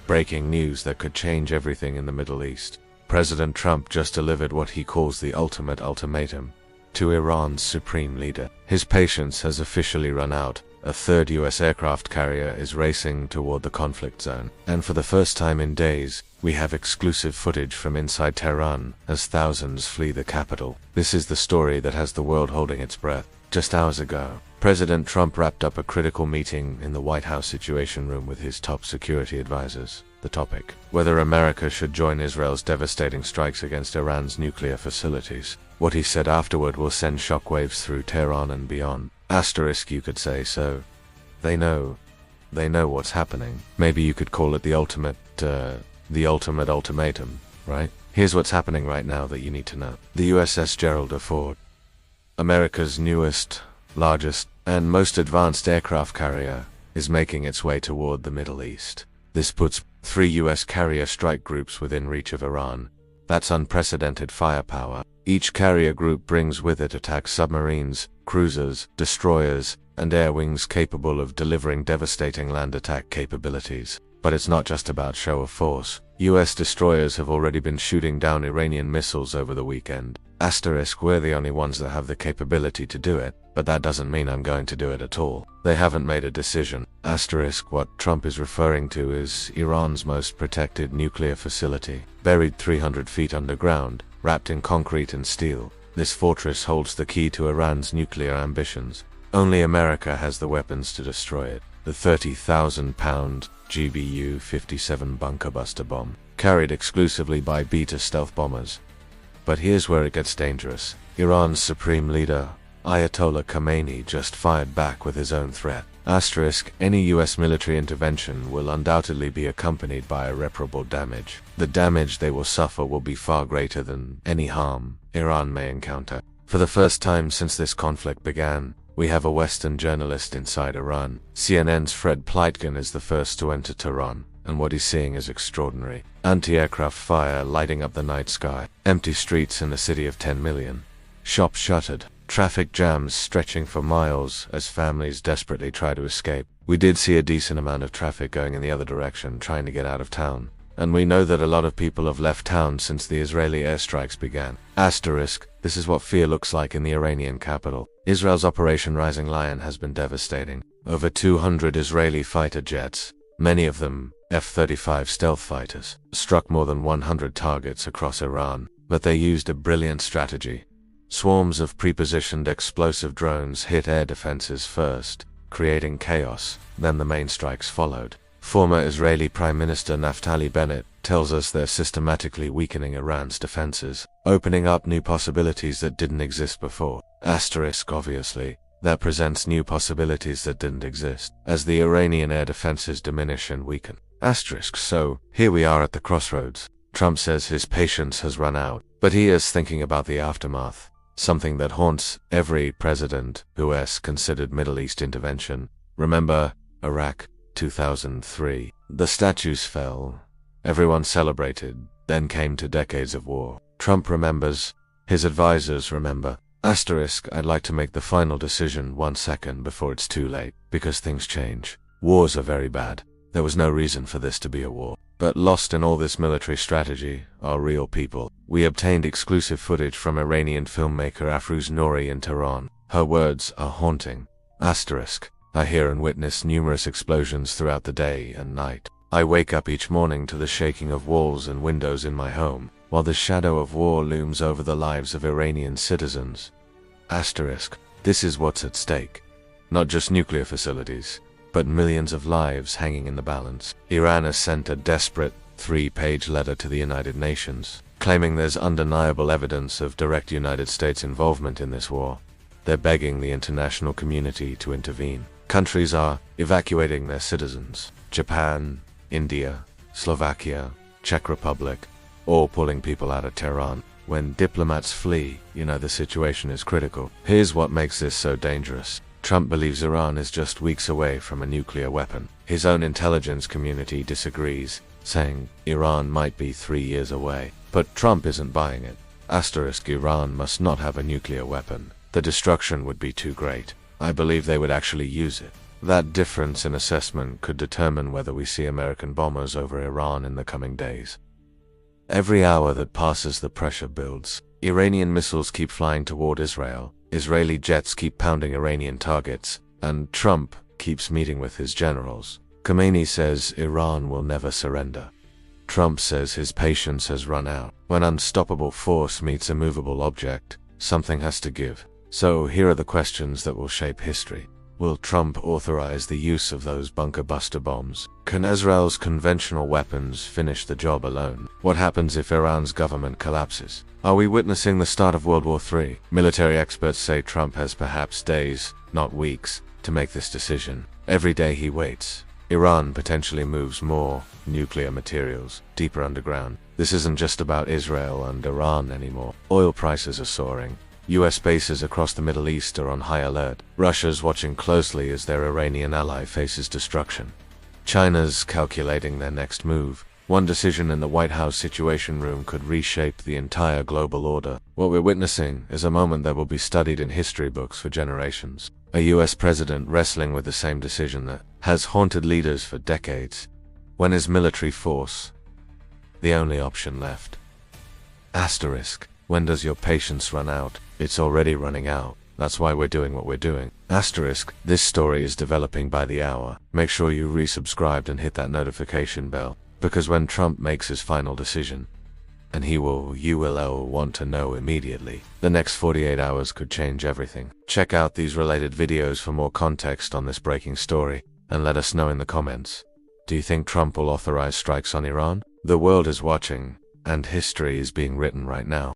Breaking news that could change everything in the Middle East. President Trump just delivered what he calls the ultimate ultimatum to Iran's supreme leader. His patience has officially run out. A third US aircraft carrier is racing toward the conflict zone. And for the first time in days, we have exclusive footage from inside Tehran as thousands flee the capital. This is the story that has the world holding its breath. Just hours ago, President Trump wrapped up a critical meeting in the White House Situation Room with his top security advisors. The topic: whether America should join Israel's devastating strikes against Iran's nuclear facilities. What he said afterward will send shockwaves through Tehran and beyond. Asterisk, you could say. So they know what's happening. Maybe you could call it the ultimate ultimatum, right? Here's what's happening right now that you need to know. The USS Gerald Ford, America's newest, largest, and most advanced aircraft carrier, is making its way toward the Middle East. This puts 3 US carrier strike groups within reach of Iran. That's unprecedented firepower. Each carrier group brings with it attack submarines, cruisers, destroyers, and air wings capable of delivering devastating land attack capabilities. But it's not just about show of force. US destroyers have already been shooting down Iranian missiles over the weekend. Asterisk, we're the only ones that have the capability to do it, but that doesn't mean I'm going to do it at all. They haven't made a decision. Asterisk, what Trump is referring to is Iran's most protected nuclear facility, buried 300 feet underground, wrapped in concrete and steel. This fortress holds the key to Iran's nuclear ambitions. Only America has the weapons to destroy it. The 30,000-pound GBU-57 bunker buster bomb, carried exclusively by beta stealth bombers. But here's where it gets dangerous. Iran's supreme leader, Ayatollah Khamenei, just fired back with his own threat. Asterisk, any US military intervention will undoubtedly be accompanied by irreparable damage. The damage they will suffer will be far greater than any harm Iran may encounter. For the first time since this conflict began, we have a Western journalist inside Iran. CNN's Fred Pleitgen is the first to enter Tehran, and what he's seeing is extraordinary. Anti-aircraft fire lighting up the night sky, empty streets in a city of 10 million, shops shuttered, traffic jams stretching for miles as families desperately try to escape. We did see a decent amount of traffic going in the other direction, trying to get out of town. And we know that a lot of people have left town since the Israeli airstrikes began. Asterisk, this is what fear looks like in the Iranian capital. Israel's Operation Rising Lion has been devastating. Over 200 Israeli fighter jets, many of them F-35 stealth fighters, struck more than 100 targets across Iran. But they used a brilliant strategy. Swarms of pre-positioned explosive drones hit air defenses first, creating chaos. Then the main strikes followed. Former Israeli Prime Minister Naftali Bennett tells us they're systematically weakening Iran's defenses, opening up new possibilities that didn't exist before. Asterisk, obviously, that presents new possibilities that didn't exist, as the Iranian air defenses diminish and weaken. Asterisk, so, here we are at the crossroads. Trump says his patience has run out, but he is thinking about the aftermath, something that haunts every president who has considered Middle East intervention. Remember Iraq, 2003. The statues fell. Everyone celebrated. Then came 2 decades of war. Trump remembers. His advisors remember. Asterisk, I'd like to make the final decision 1 second before it's too late, because things change. Wars are very bad. There was no reason for this to be a war. But lost in all this military strategy are real people. We obtained exclusive footage from Iranian filmmaker Afrouz Nouri in Tehran. Her words are haunting. Asterisk, I hear and witness numerous explosions throughout the day and night. I wake up each morning to the shaking of walls and windows in my home, while the shadow of war looms over the lives of Iranian citizens. Asterisk, this is what's at stake. Not just nuclear facilities, but millions of lives hanging in the balance. Iran has sent a desperate 3-page letter to the United Nations, claiming there's undeniable evidence of direct United States involvement in this war. They're begging the international community to intervene. Countries are evacuating their citizens. Japan, India, Slovakia, Czech Republic, all pulling people out of Tehran. When diplomats flee, the situation is critical. Here's what makes this so dangerous. Trump believes Iran is just weeks away from a nuclear weapon. His own intelligence community disagrees, saying Iran might be 3 years away. But Trump isn't buying it. Asterisk, Iran must not have a nuclear weapon. The destruction would be too great. I believe they would actually use it. That difference in assessment could determine whether we see American bombers over Iran in the coming days. Every hour that passes, the pressure builds. Iranian missiles keep flying toward Israel, Israeli jets keep pounding Iranian targets, and Trump keeps meeting with his generals. Khomeini says Iran will never surrender. Trump says his patience has run out. When unstoppable force meets a movable object, something has to give. So here are the questions that will shape history. Will Trump authorize the use of those bunker buster bombs? Can Israel's conventional weapons finish the job alone? What happens if Iran's government collapses? Are we witnessing the start of World War III? Military experts say Trump has perhaps days, not weeks, to make this decision. Every day he waits, Iran potentially moves more nuclear materials deeper underground. This isn't just about Israel and Iran anymore. Oil prices are soaring. US bases across the Middle East are on high alert. Russia's watching closely as their Iranian ally faces destruction. China's calculating their next move. One decision in the White House Situation Room could reshape the entire global order. What we're witnessing is a moment that will be studied in history books for generations. A US president wrestling with the same decision that has haunted leaders for decades. When is military force the only option left? Asterisk. When does your patience run out? It's already running out. That's why we're doing what we're doing. Asterisk. This story is developing by the hour. Make sure you resubscribed and hit that notification bell, because when Trump makes his final decision, and you will want to know immediately, the next 48 hours could change everything. Check out these related videos for more context on this breaking story, and let us know in the comments. Do you think Trump will authorize strikes on Iran? The world is watching, and history is being written right now.